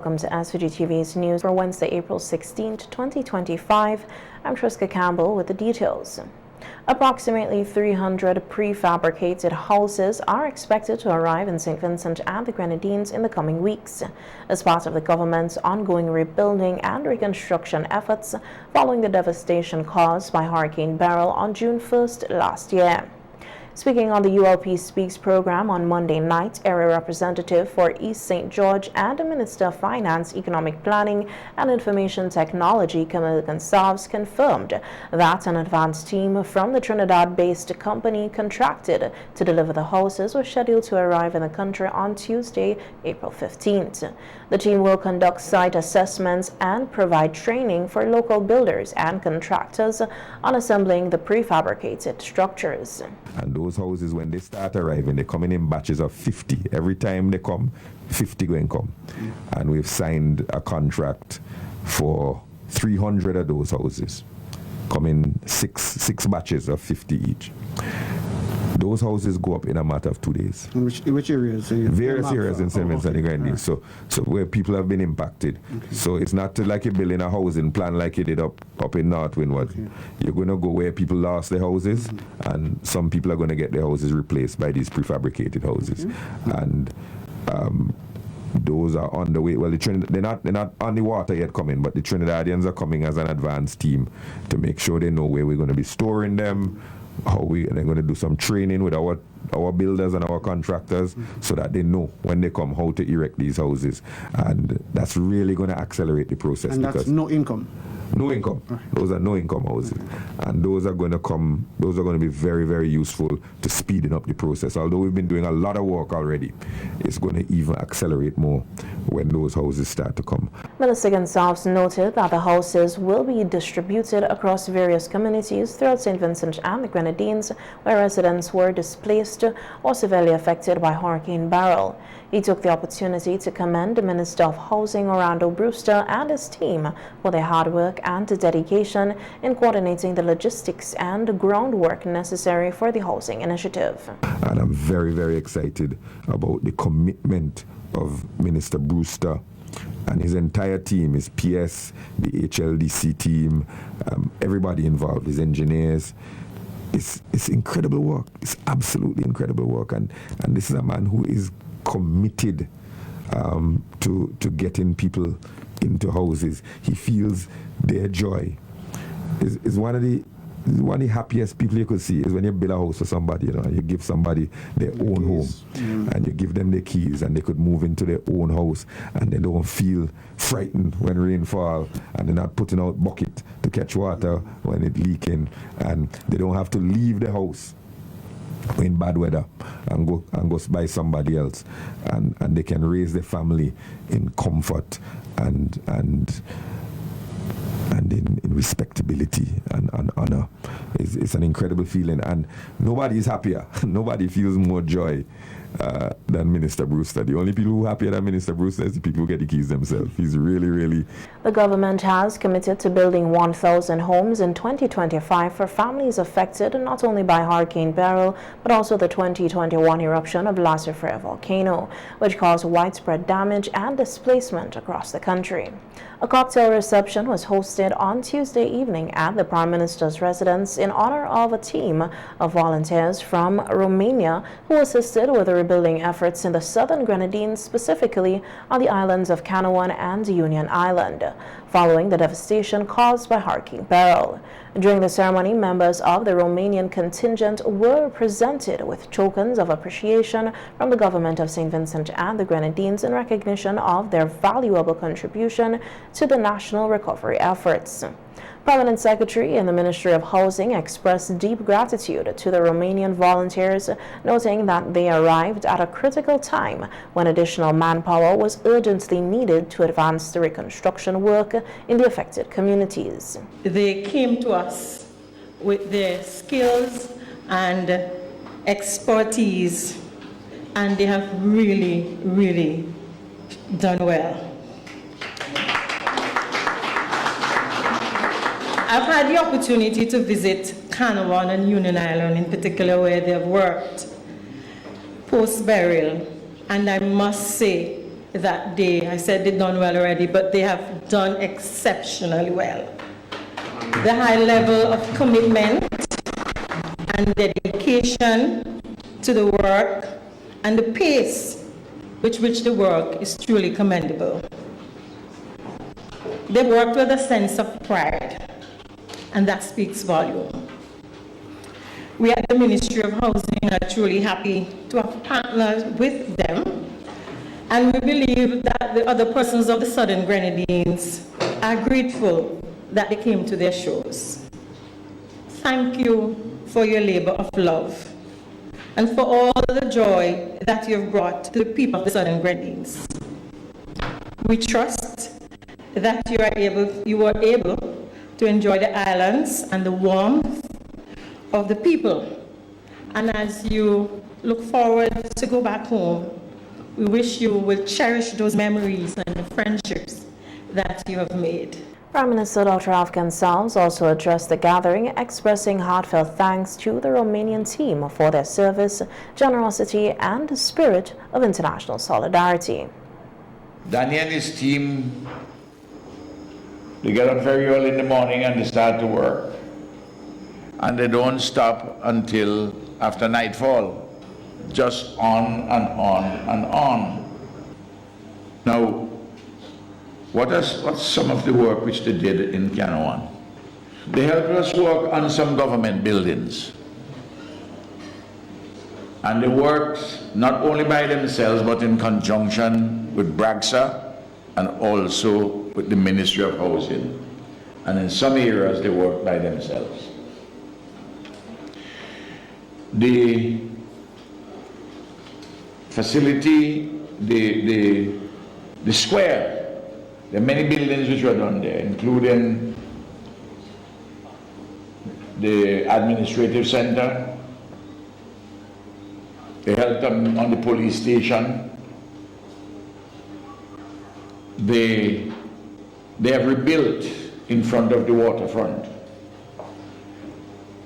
welcome to SVG-TV's news for Wednesday, April 16, 2025. I'm Triska Campbell with the details. Approximately 300 prefabricated houses are expected to arrive in St. Vincent and the Grenadines in the coming weeks, as part of the government's ongoing rebuilding and reconstruction efforts following the devastation caused by Hurricane Beryl on June 1st last year. Speaking on the ULP Speaks program on Monday night, area representative for East St. George and Minister of Finance, Economic Planning and Information Technology, Camille Gonsalves, confirmed that an advance team from the Trinidad-based company contracted to deliver the houses was scheduled to arrive in the country on Tuesday, April 15th. The team will conduct site assessments and provide training for local builders and contractors on assembling the prefabricated structures. And those houses, when they start arriving, they come in batches of 50. Every time they come, 50 going to come. And we've signed a contract for 300 of those houses, coming six batches of 50 each. Those houses go up in a matter of 2 days. In which areas? Various areas in St. Vincent and the Grenadines. Right. So where people have been impacted. Okay. So it's not like you're building a housing plan like you did up in North Windward. Okay. You're going to go where people lost their houses, and some people are going to get their houses replaced by these prefabricated houses. And those are on the way. Well, they're not on the water yet coming, but the Trinidadians are coming as an advanced team to make sure they know where we're going to be storing them. They're going to do some training with our builders and our contractors so that they know when they come how to erect these houses, and that's really going to accelerate the process. And that's no income. No income. Those are no income houses, and those are going to be very, very useful to speeding up the process. Although we've been doing a lot of work already, it's going to even accelerate more when those houses start to come. Minister Gonsalves noted that the houses will be distributed across various communities throughout St. Vincent and the Grenadines, where residents were displaced or severely affected by Hurricane Beryl. He took the opportunity to commend the Minister of Housing, Orlando Brewster, and his team for their hard work and dedication in coordinating the logistics and groundwork necessary for the housing initiative. And I'm very, very excited about the commitment of Minister Brewster and his entire team, his PS, the HLDC team, everybody involved, his engineers. It's incredible work. It's absolutely incredible work. And this is a man who is committed to getting people into houses. He feels their joy. Is one of the happiest people you could see is when you build a house for somebody, you give somebody their own home, and you give them the keys, and they could move into their own house, and they don't feel frightened when rain falls, and they're not putting out bucket to catch water when it's leaking, and they don't have to leave the house in bad weather and go by somebody else, and they can raise their family in comfort and in respectability and honor. It's an incredible feeling, and nobody is happier. Nobody feels more joy than Minister Brewster. The only people who are happier than Minister Brewster is the people who get the keys themselves. He's really... The government has committed to building 1,000 homes in 2025 for families affected not only by Hurricane Beryl, but also the 2021 eruption of La Soufrière volcano, which caused widespread damage and displacement across the country. A cocktail reception was hosted on Tuesday evening at the Prime Minister's residence in honor of a team of volunteers from Romania who assisted with the rebuilding efforts in the southern Grenadines, specifically on the islands of Canouan and Union Island, following the devastation caused by Hurricane Beryl. During the ceremony, members of the Romanian contingent were presented with tokens of appreciation from the government of St. Vincent and the Grenadines in recognition of their valuable contribution to the national recovery efforts. Permanent Secretary in the Ministry of Housing expressed deep gratitude to the Romanian volunteers, noting that they arrived at a critical time when additional manpower was urgently needed to advance the reconstruction work in the affected communities. They came to us with their skills and expertise, and they have really done well. I've had the opportunity to visit Canouan and Union Island in particular, where they've worked post-burial, and I must say that I said they've done well already, but they have done exceptionally well. The high level of commitment and dedication to the work and the pace with which the work is truly commendable. They worked with a sense of pride, and that speaks volume. We at the Ministry of Housing are truly happy to have partnered with them, and we believe that the other persons of the Southern Grenadines are grateful that they came to their shows. Thank you for your labor of love and for all the joy that you have brought to the people of the Southern Grenadines. We trust that you were able to enjoy the islands and the warmth of the people. And as you look forward to go back home, we wish you will cherish those memories and the friendships that you have made. Prime Minister Dr. Afghan Salz also addressed the gathering, expressing heartfelt thanks to the Romanian team for their service, generosity, and spirit of international solidarity. Danny and his team, they get up very early in the morning and they start to work. And they don't stop until after nightfall. Just on and on and on. Now, what's some of the work which they did in Canawan? They helped us work on some government buildings. And they worked not only by themselves, but in conjunction with Bragsa and also with the Ministry of Housing. And in some areas, they worked by themselves. The facility, the square, there are many buildings which were done there, including the administrative center. They helped them on the police station. They have rebuilt in front of the waterfront.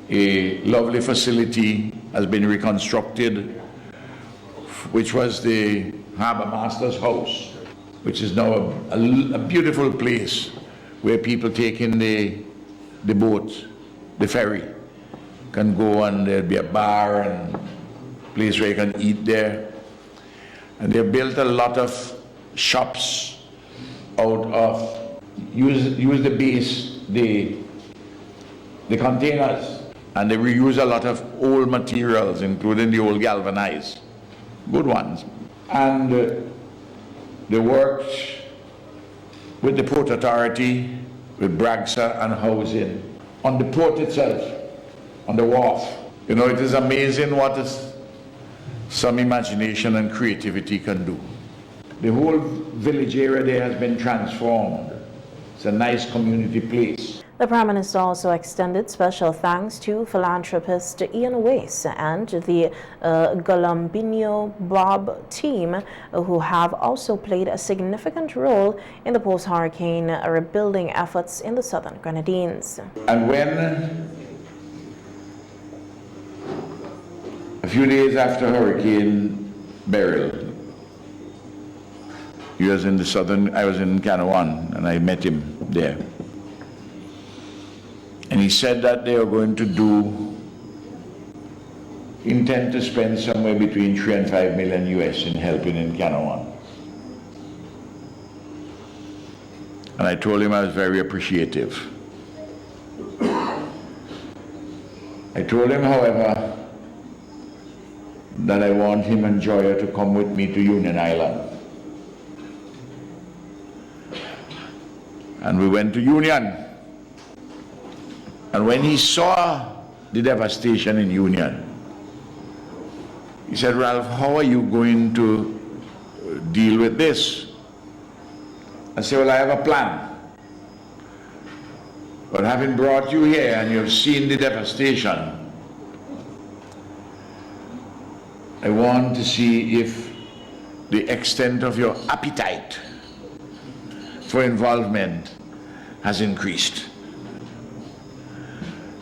A lovely facility has been reconstructed, which was the Harbour Master's house, which is now a beautiful place where people taking the boat, the ferry, can go, and there'll be a bar and place where you can eat there. And they built a lot of shops out of, use the base, the containers, and they reuse a lot of old materials, including the old galvanized. Good ones. And they worked with the Port Authority, with Bragsa and Housing, on the port itself, on the wharf. You know, it is amazing what some imagination and creativity can do. The whole village area there has been transformed. It's a nice community place. The Prime Minister also extended special thanks to philanthropist Ian Weiss and the Golombino Bob team, who have also played a significant role in the post-hurricane rebuilding efforts in the Southern Grenadines. And when, a few days after Hurricane Beryl, he was in the southern, I was in Canawan, and I met him there. And he said that they are going to intend to spend somewhere between 3 and 5 million US in helping in Canawan. And I told him I was very appreciative. I told him, however, that I want him and Joya to come with me to Union Island. And we went to Union. And when he saw the devastation in Union, he said, Ralph, how are you going to deal with this? I said, well, I have a plan. But having brought you here and you've seen the devastation, I want to see if the extent of your appetite for involvement has increased.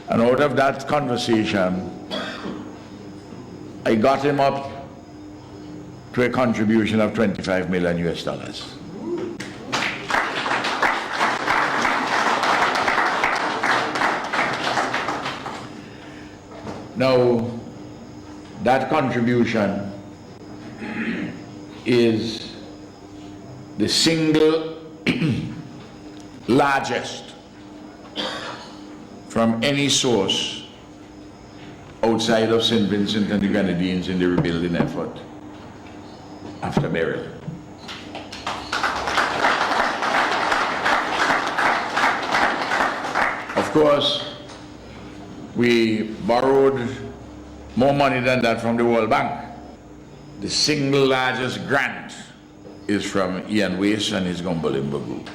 And out of that conversation, I got him up to a contribution of 25 million US dollars. Now, that contribution is the single largest from any source outside of St. Vincent and the Grenadines in the rebuilding effort after burial. Of course, we borrowed more money than that from the World Bank. The single largest grant is from Ian Weiss and his Gumbalimba group.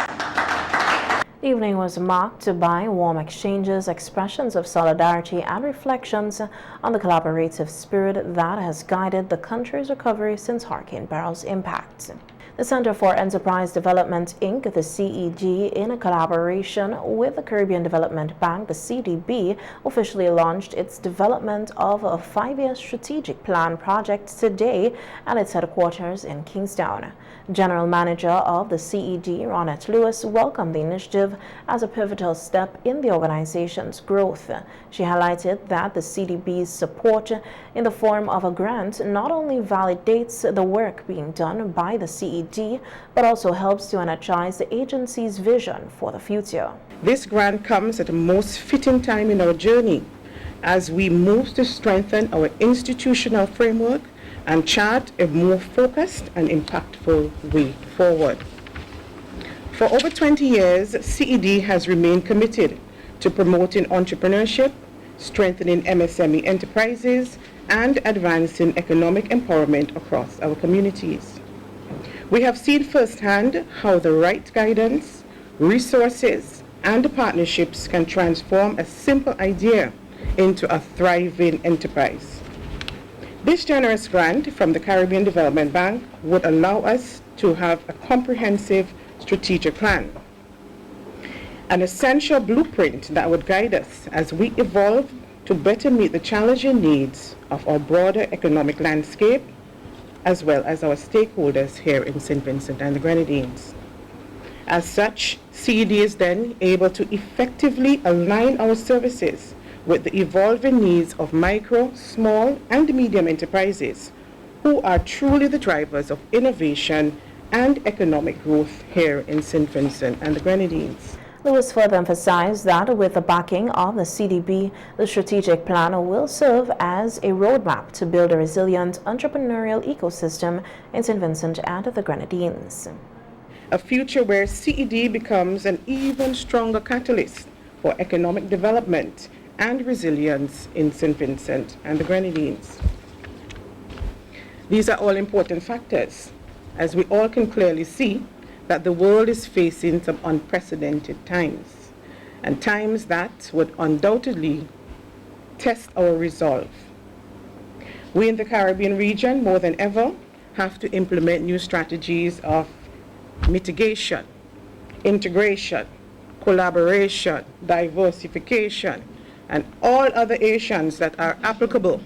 The evening was marked by warm exchanges, expressions of solidarity, and reflections on the collaborative spirit that has guided the country's recovery since Hurricane Beryl's impact. The Center for Enterprise Development, Inc., the CED, in a collaboration with the Caribbean Development Bank, the CDB, officially launched its development of a 5-year strategic plan project today at its headquarters in Kingstown. General Manager of the CED, Ronette Lewis, welcomed the initiative as a pivotal step in the organization's growth. She highlighted that the CDB's support in the form of a grant not only validates the work being done by the CED, but also helps to energize the agency's vision for the future. This grant comes at the most fitting time in our journey as we move to strengthen our institutional framework and chart a more focused and impactful way forward. For over 20 years, CED has remained committed to promoting entrepreneurship, strengthening MSME enterprises, and advancing economic empowerment across our communities. We have seen firsthand how the right guidance, resources, and partnerships can transform a simple idea into a thriving enterprise. This generous grant from the Caribbean Development Bank would allow us to have a comprehensive strategic plan, an essential blueprint that would guide us as we evolve to better meet the challenging needs of our broader economic landscape, as well as our stakeholders here in St. Vincent and the Grenadines. As such, CED is then able to effectively align our services with the evolving needs of micro, small, and medium enterprises, who are truly the drivers of innovation and economic growth here in St. Vincent and the Grenadines. Lewis further emphasized that with the backing of the CDB, the strategic plan will serve as a roadmap to build a resilient entrepreneurial ecosystem in St. Vincent and the Grenadines. A future where CED becomes an even stronger catalyst for economic development and resilience in St. Vincent and the Grenadines. These are all important factors, as we all can clearly see that the world is facing some unprecedented times, and times that would undoubtedly test our resolve. We in the Caribbean region, more than ever, have to implement new strategies of mitigation, integration, collaboration, diversification, and all other actions that are applicable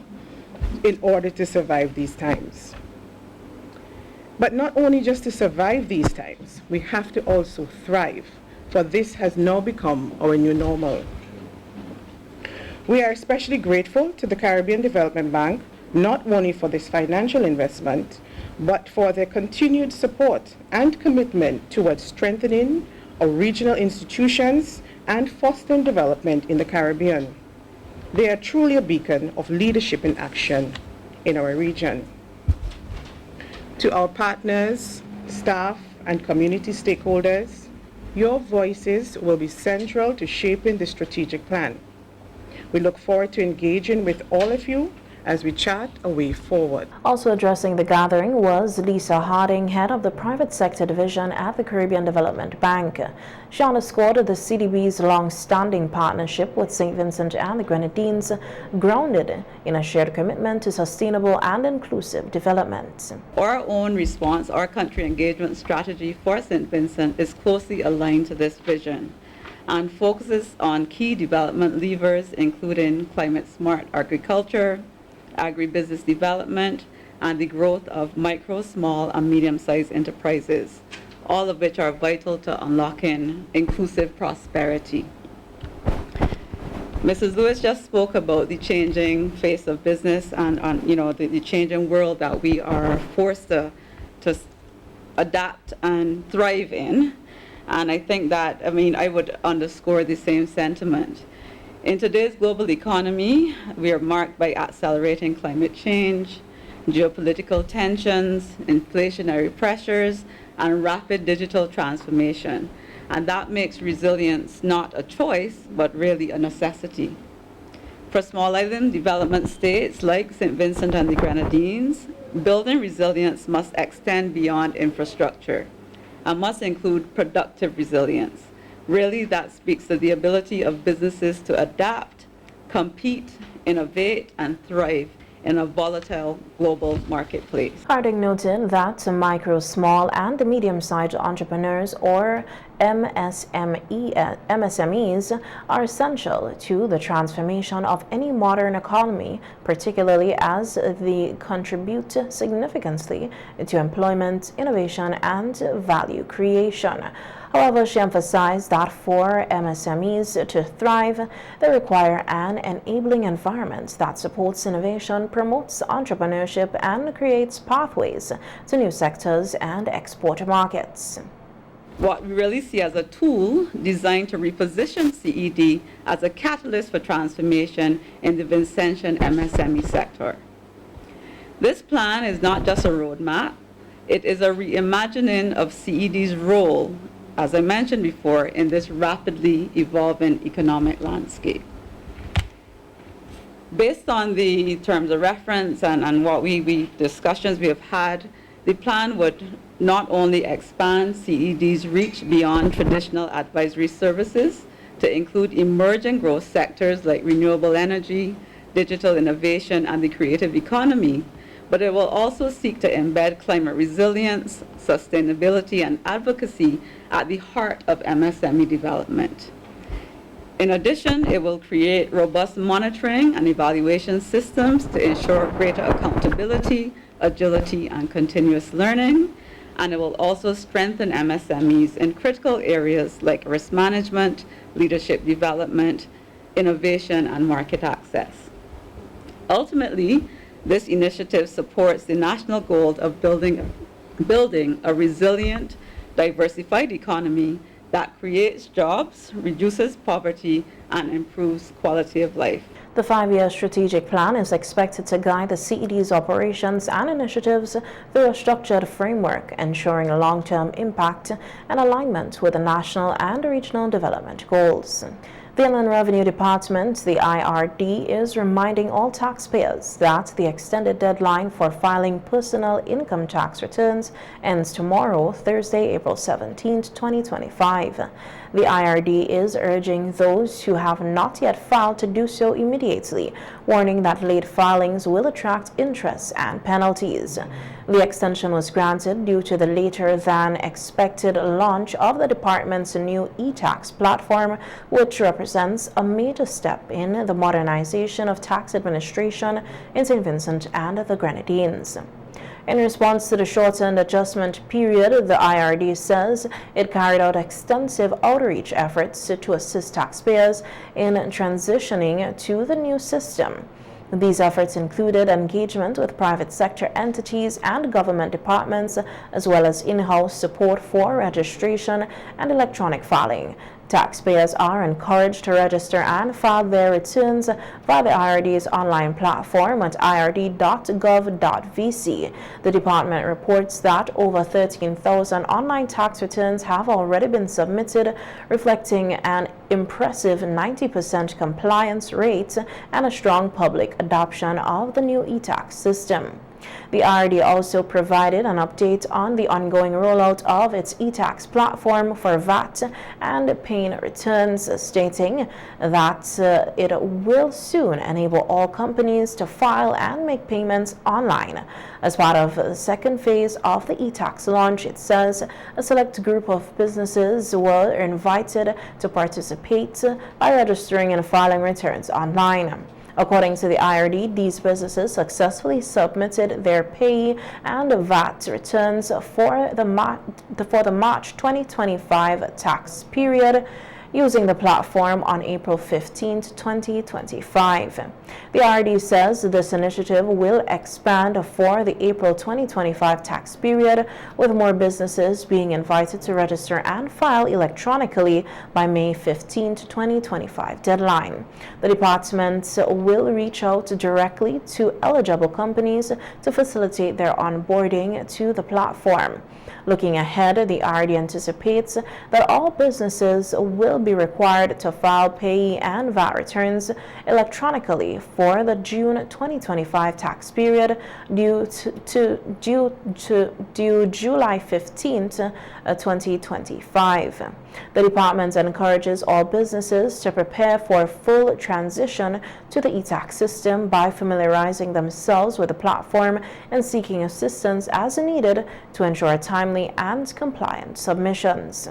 in order to survive these times. But not only just to survive these times, we have to also thrive, for this has now become our new normal. We are especially grateful to the Caribbean Development Bank, not only for this financial investment, but for their continued support and commitment towards strengthening our regional institutions and fostering development in the Caribbean. They are truly a beacon of leadership in action in our region. To our partners, staff, and community stakeholders, your voices will be central to shaping the strategic plan. We look forward to engaging with all of you as we chart a way forward. Also addressing the gathering was Lisa Harding, head of the private sector division at the Caribbean Development Bank. She underscored the CDB's long-standing partnership with St. Vincent and the Grenadines, grounded in a shared commitment to sustainable and inclusive development. Our own response, our country engagement strategy for St. Vincent is closely aligned to this vision and focuses on key development levers, including climate-smart agriculture, agribusiness development, and the growth of micro, small, and medium-sized enterprises, all of which are vital to unlocking inclusive prosperity. Mrs. Lewis just spoke about the changing face of business and the changing world that we are forced to adapt and thrive in. And I think that, I would underscore the same sentiment. In today's global economy, we are marked by accelerating climate change, geopolitical tensions, inflationary pressures, and rapid digital transformation. And that makes resilience not a choice, but really a necessity. For small island development states like St. Vincent and the Grenadines, building resilience must extend beyond infrastructure and must include productive resilience. Really, that speaks to the ability of businesses to adapt, compete, innovate, and thrive in a volatile global marketplace. Harding noted that micro, small, and medium-sized entrepreneurs, or MSMEs, are essential to the transformation of any modern economy, particularly as they contribute significantly to employment, innovation, and value creation. However, she emphasized that for MSMEs to thrive, they require an enabling environment that supports innovation, promotes entrepreneurship, and creates pathways to new sectors and export markets. What we really see as a tool designed to reposition CED as a catalyst for transformation in the Vincentian MSME sector. This plan is not just a roadmap, it is a reimagining of CED's role, as I mentioned before, in this rapidly evolving economic landscape. Based on the terms of reference and what discussions we have had, the plan would not only expand CED's reach beyond traditional advisory services to include emerging growth sectors like renewable energy, digital innovation, and the creative economy, but it will also seek to embed climate resilience, sustainability, and advocacy at the heart of MSME development. In addition, it will create robust monitoring and evaluation systems to ensure greater accountability, agility, and continuous learning. And it will also strengthen MSMEs in critical areas like risk management, leadership development, innovation, and market access. Ultimately, this initiative supports the national goal of building a resilient, diversified economy that creates jobs, reduces poverty, and improves quality of life. The 5-year strategic plan is expected to guide the CED's operations and initiatives through a structured framework, ensuring a long-term impact and alignment with the national and regional development goals. The Inland Revenue Department, the IRD, is reminding all taxpayers that the extended deadline for filing personal income tax returns ends tomorrow, Thursday, April 17, 2025. The IRD is urging those who have not yet filed to do so immediately, warning that late filings will attract interest and penalties. The extension was granted due to the later than expected launch of the department's new e-tax platform, which represents a major step in the modernization of tax administration in St. Vincent and the Grenadines. In response to the shortened adjustment period, the IRD says it carried out extensive outreach efforts to assist taxpayers in transitioning to the new system. These efforts included engagement with private sector entities and government departments, as well as in-house support for registration and electronic filing. Taxpayers are encouraged to register and file their returns via the IRD's online platform at ird.gov.vc. The department reports that over 13,000 online tax returns have already been submitted, reflecting an impressive 90% compliance rate and a strong public adoption of the new e-tax system. The IRD also provided an update on the ongoing rollout of its e-tax platform for VAT and PAYE returns, stating that it will soon enable all companies to file and make payments online. As part of the second phase of the e-tax launch, it says a select group of businesses were invited to participate by registering and filing returns online. According to the IRD, these businesses successfully submitted their pay and VAT returns for the March 2025 tax period using the platform on April 15, 2025. The IRD says this initiative will expand for the April 2025 tax period, with more businesses being invited to register and file electronically by May 15, 2025 deadline. The department will reach out directly to eligible companies to facilitate their onboarding to the platform. Looking ahead, the IRD anticipates that all businesses will be required to file pay and VAT returns electronically for the June 2025 tax period due July 15, 2025. The department encourages all businesses to prepare for a full transition to the e-tax system by familiarizing themselves with the platform and seeking assistance as needed to ensure timely and compliant submissions.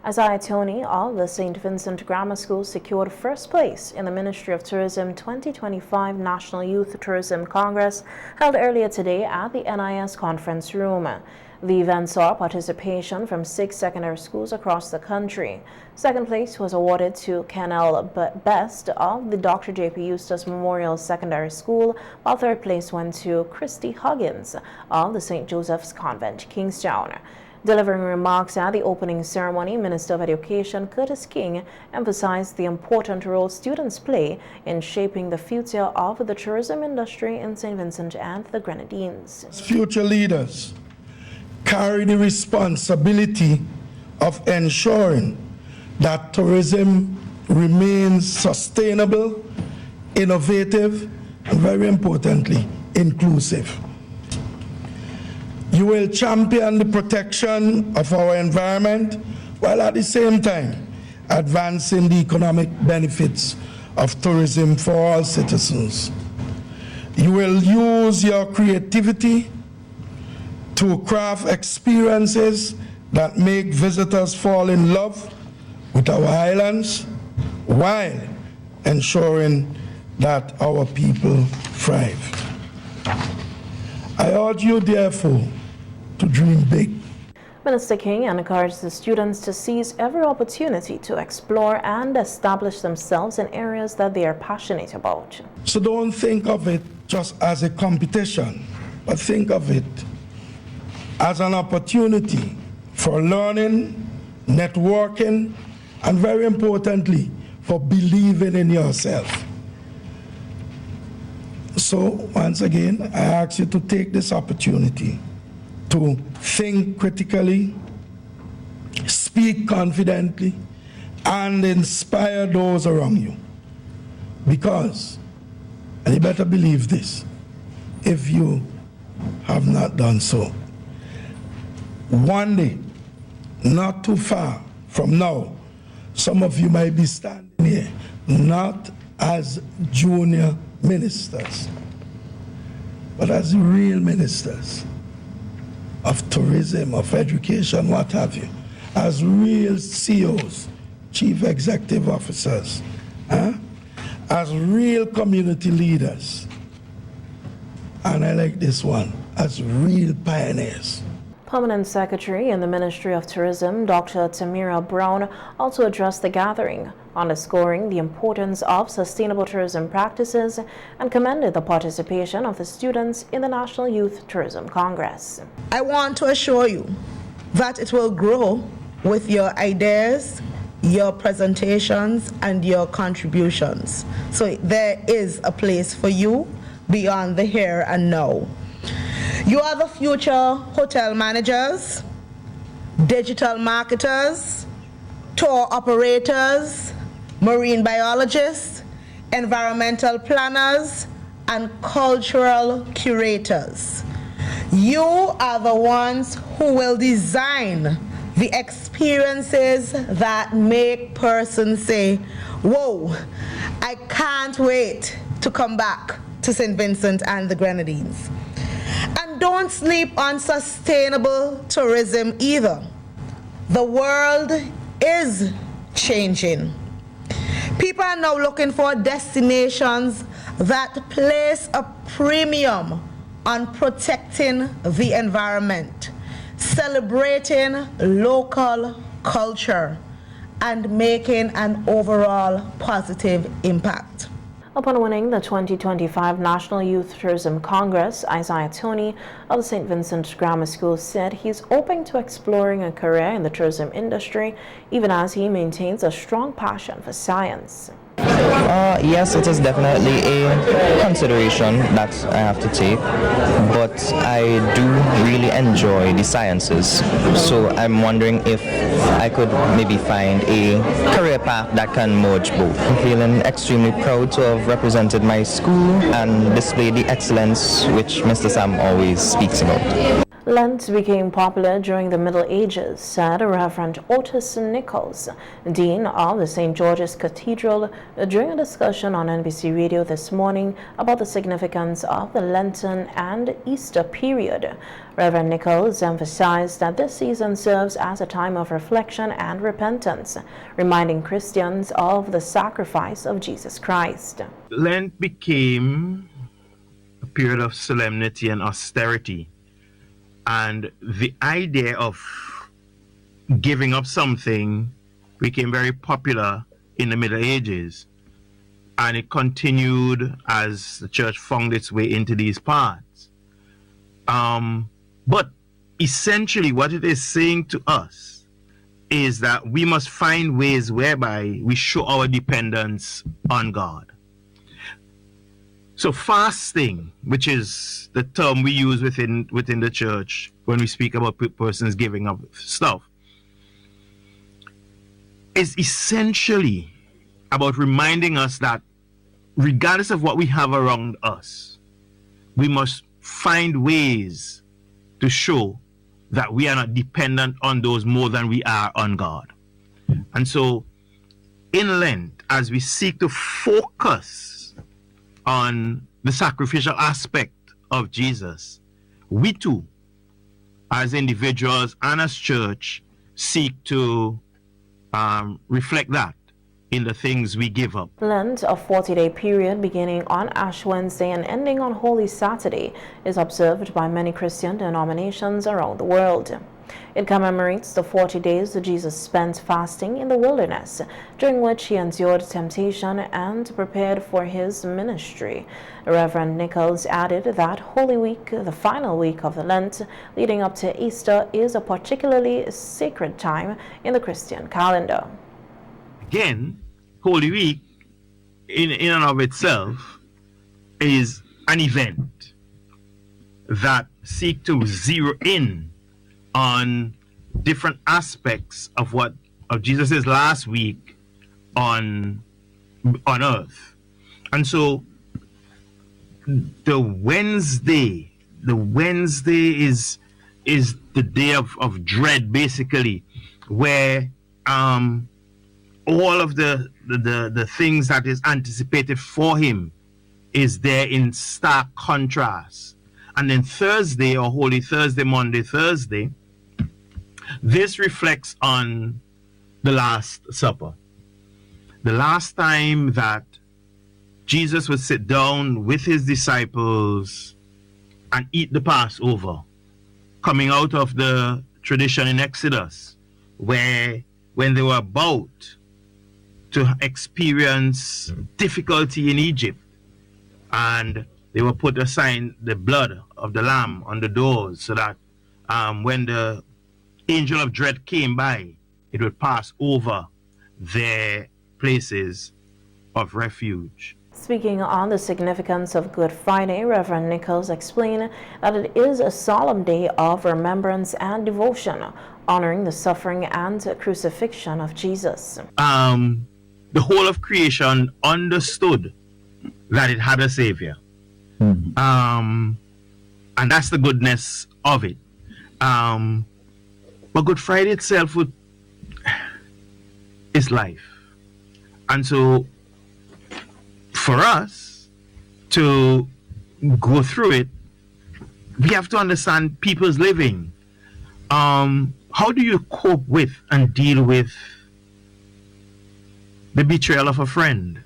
Isaiah Tony of the St. Vincent Grammar School secured first place in the Ministry of Tourism 2025 National Youth Tourism Congress held earlier today at the NIS Conference Room. The event saw participation from 6 secondary schools across the country. Second place was awarded to Kennel Best of the Dr. J.P. Eustace Memorial Secondary School, while third place went to Christy Huggins of the St. Joseph's Convent, Kingstown. Delivering remarks at the opening ceremony, Minister of Education Curtis King emphasized the important role students play in shaping the future of the tourism industry in St. Vincent and the Grenadines. Future leaders carry the responsibility of ensuring that tourism remains sustainable, innovative, and very importantly, inclusive. You will champion the protection of our environment while at the same time advancing the economic benefits of tourism for all citizens. You will use your creativity to craft experiences that make visitors fall in love with our islands while ensuring that our people thrive. I urge you, therefore, to dream big. Minister King encouraged the students to seize every opportunity to explore and establish themselves in areas that they are passionate about. So don't think of it just as a competition, but think of it as an opportunity for learning, networking, and very importantly, for believing in yourself. So once again, I ask you to take this opportunity to think critically, speak confidently, and inspire those around you. Because, and you better believe this, if you have not done so, one day, not too far from now, some of you might be standing here, not as junior ministers, but as real ministers of tourism, of education, what have you, as real CEOs, chief executive officers, as real community leaders, and I like this one, as real pioneers. Permanent Secretary in the Ministry of Tourism, Dr. Tamira Brown, also addressed the gathering, underscoring the importance of sustainable tourism practices and commended the participation of the students in the National Youth Tourism Congress. I want to assure you that it will grow with your ideas, your presentations, and your contributions. So there is a place for you beyond the here and now. You are the future hotel managers, digital marketers, tour operators, marine biologists, environmental planners, and cultural curators. You are the ones who will design the experiences that make persons say, whoa, I can't wait to come back to St. Vincent and the Grenadines. And don't sleep on sustainable tourism either. The world is changing. People are now looking for destinations that place a premium on protecting the environment, celebrating local culture, and making an overall positive impact. Upon winning the 2025 National Youth Tourism Congress, Isaiah Tony of the St. Vincent Grammar School said he's open to exploring a career in the tourism industry, even as he maintains a strong passion for science. Yes, it is definitely a consideration that I have to take, but I do really enjoy the sciences, so I'm wondering if I could maybe find a career path that can merge both. I'm feeling extremely proud to have represented my school and displayed the excellence which Mr. Sam always speaks about. Lent became popular during the Middle Ages, said Reverend Otis Nichols, Dean of the St. George's Cathedral, during a discussion on NBC Radio this morning about the significance of the Lenten and Easter period. Reverend Nichols emphasized that this season serves as a time of reflection and repentance, reminding Christians of the sacrifice of Jesus Christ. Lent became a period of solemnity and austerity. And the idea of giving up something became very popular in the Middle Ages. And it continued as the church found its way into these parts. But essentially what it is saying to us is that we must find ways whereby we show our dependence on God. So fasting, which is the term we use within the church when we speak about persons giving up stuff, is essentially about reminding us that regardless of what we have around us, we must find ways to show that we are not dependent on those more than we are on God. And so in Lent, as we seek to focus on the sacrificial aspect of Jesus, we too, as individuals and as church, seek to reflect that in the things we give up. Lent, a 40-day period beginning on Ash Wednesday and ending on Holy Saturday, is observed by many Christian denominations around the world. It commemorates the 40 days that Jesus spent fasting in the wilderness, during which he endured temptation and prepared for his ministry. Reverend Nichols added that Holy Week, the final week of the Lent leading up to Easter, is a particularly sacred time in the Christian calendar. Again, Holy Week in and of itself is an event that seeks to zero in on different aspects of Jesus' last week on earth. And so the Wednesday is the day of dread, basically, where all of the things that is anticipated for him is there in stark contrast. And then Thursday, or Holy Thursday, Monday, Thursday, this reflects on the Last Supper. The last time that Jesus would sit down with his disciples and eat the Passover, coming out of the tradition in Exodus, where when they were about to experience difficulty in Egypt, and they were put aside the blood of the lamb on the doors, so that when the angel of dread came by, it would pass over their places of refuge. Speaking on the significance of Good Friday, Reverend Nichols explained that it is a solemn day of remembrance and devotion, honoring the suffering and crucifixion of Jesus. The whole of creation understood that it had a Savior. And that's the goodness of it. But Good Friday itself is life. And so for us to go through it, we have to understand people's living. How do you cope with and deal with the betrayal of a friend.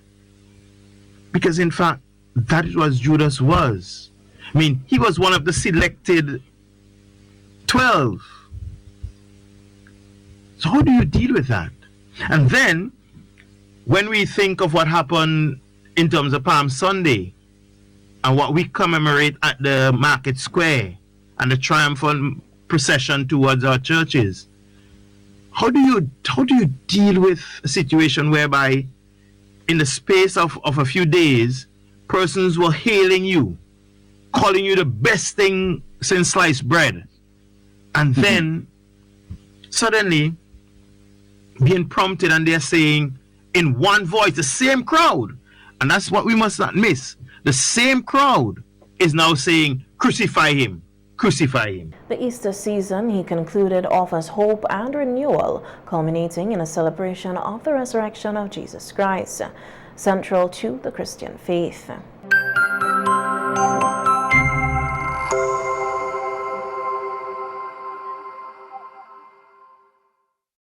Because in fact, that is what Judas was. I mean, he was one of the selected 12. So how do you deal with that? And then, when we think of what happened in terms of Palm Sunday, and what we commemorate at the market square, and the triumphant procession towards our churches, how do you deal with a situation whereby in the space of a few days, persons were hailing you, calling you the best thing since sliced bread, and then suddenly being prompted and they're saying in one voice, the same crowd, and that's what we must not miss, the same crowd is now saying, crucify him, crucify him. The Easter season, he concluded, offers hope and renewal, culminating in a celebration of the resurrection of Jesus Christ, central to the Christian faith.